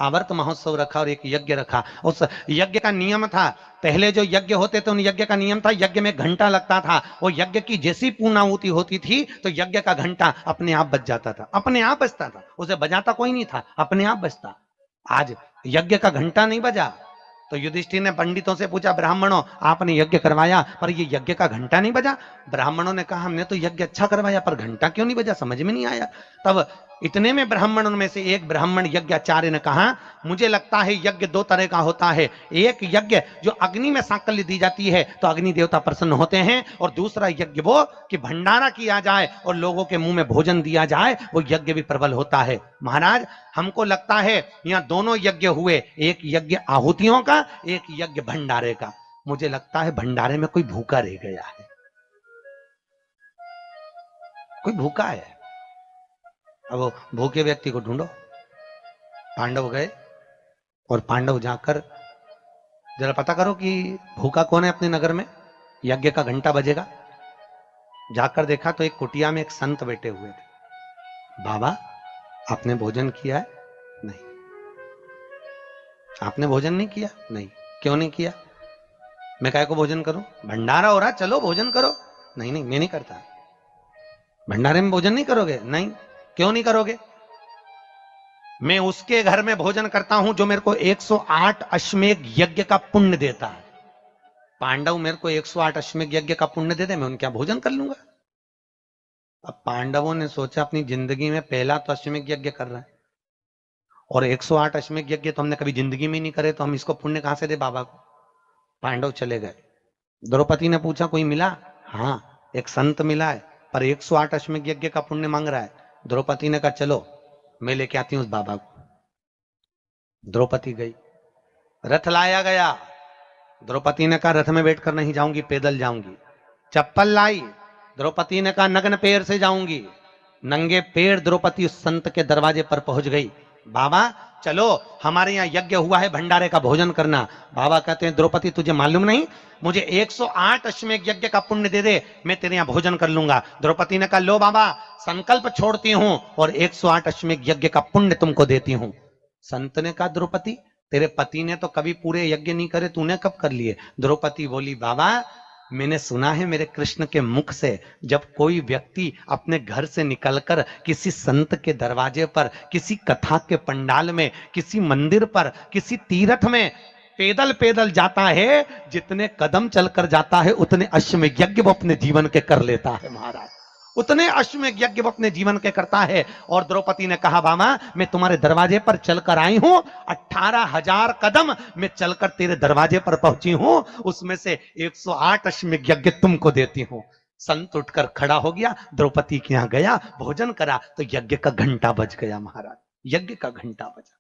आवर्त महोत्सव रखा और एक यज्ञ रखा। उस यज्ञ का नियम था, पहले जो यज्ञ होते थे उन यज्ञ का नियम था, यज्ञ में घंटा लगता था। वो यज्ञ की जैसी पूर्णाहुति होती थी तो यज्ञ का घंटा अपने आप बज जाता था, अपने आप बजता था, उसे बजाता कोई नहीं था, अपने आप बजता। आज यज्ञ का घंटा नहीं बजा तो युधिष्ठिर ने पंडितों से पूछा, ब्राह्मणों आपने यज्ञ करवाया पर ये यज्ञ का घंटा नहीं बजा। ब्राह्मणों ने कहा हमने तो यज्ञ अच्छा करवाया पर घंटा क्यों नहीं बजा, समझ में नहीं आया। तब इतने में ब्राह्मणों में से एक ब्राह्मण यज्ञाचार्य ने कहा, मुझे लगता है यज्ञ दो तरह का होता है, एक यज्ञ जो अग्नि में सांकल्य दी जाती है तो अग्नि देवता प्रसन्न होते हैं, और दूसरा यज्ञ वो कि भंडारा किया जाए और लोगों के मुंह में भोजन दिया जाए, वो यज्ञ भी प्रबल होता है। महाराज हमको लगता है यहाँ दोनों यज्ञ हुए, एक यज्ञ आहुतियों का, एक यज्ञ भंडारे का। मुझे लगता है भंडारे में कोई भूखा रह गया है, कोई भूखा है। अब वो भूखे व्यक्ति को ढूंढो। पांडव गए और पांडव जाकर जरा पता करो कि भूखा कौन है अपने नगर में, यज्ञ का घंटा बजेगा। जाकर देखा तो एक कुटिया में एक संत बैठे हुए थे। बाबा आपने भोजन किया है? नहीं। आपने भोजन नहीं किया? नहीं। क्यों नहीं किया? मैं काय को भोजन करूं, भंडारा हो रहा, चलो भोजन करो। नहीं नहीं मैं नहीं करता। भंडारे में भोजन नहीं करोगे? नहीं। क्यों नहीं करोगे? मैं उसके घर में भोजन करता हूं जो मेरे को 108 अश्वमेध यज्ञ का पुण्य देता है। पांडव मेरे को 108 अश्वमेध यज्ञ का पुण्य दे दे, मैं उनके यहां भोजन कर लूंगा। अब पांडवों ने सोचा अपनी जिंदगी में पहला तो अश्वमेध यज्ञ कर रहा है और 108 अश्वमेध यज्ञ तो हमने कभी जिंदगी में नहीं करे, तो हम इसको पुण्य कहां से दे बाबा को। पांडव चले गए। द्रौपदी ने पूछा कोई मिला? हाँ एक संत मिला है पर 108 अश्वमेध यज्ञ का पुण्य मांग रहा है। द्रौपदी ने कहा चलो मैं लेके आती हूं उस बाबा को। द्रौपदी गई, रथ लाया गया। द्रौपदी ने कहा रथ में बैठकर नहीं जाऊंगी, पैदल जाऊंगी। चप्पल लाई, द्रौपदी ने कहा नग्न पैर से जाऊंगी। नंगे पैर द्रौपदी उस संत के दरवाजे पर पहुंच गई। बाबा चलो हमारे यहाँ यज्ञ हुआ है, भंडारे का भोजन करना। बाबा कहते हैं द्रौपदी तुझे मालूम नहीं, मुझे 108 अश्वमेध यज्ञ का पुण्य दे दे, मैं तेरे यहाँ भोजन कर लूंगा। द्रौपदी ने कहा लो बाबा संकल्प छोड़ती हूं और 108 अश्वमेध यज्ञ का पुण्य तुमको देती हूं। संत ने कहा द्रौपदी तेरे पति ने तो कभी पूरे यज्ञ नहीं करे, तूने कब कर लिए? द्रौपदी बोली बाबा मैंने सुना है मेरे कृष्ण के मुख से, जब कोई व्यक्ति अपने घर से निकलकर किसी संत के दरवाजे पर, किसी कथा के पंडाल में, किसी मंदिर पर, किसी तीर्थ में पैदल पैदल जाता है, जितने कदम चलकर जाता है उतने अश्वमेध यज्ञ वो अपने जीवन के कर लेता है। महाराज उतने अश्वमेध यज्ञ वो अपने जीवन के करता है। और द्रौपदी ने कहा बाबा मैं तुम्हारे दरवाजे पर चलकर आई हूं, 18,000 कदम मैं चलकर तेरे दरवाजे पर पहुंची हूं, उसमें से 108 अश्वमेध यज्ञ तुमको देती हूं। संत उठकर खड़ा हो गया, द्रौपदी के यहां गया, भोजन करा तो यज्ञ का घंटा बज गया। महाराज यज्ञ का घंटा बजा।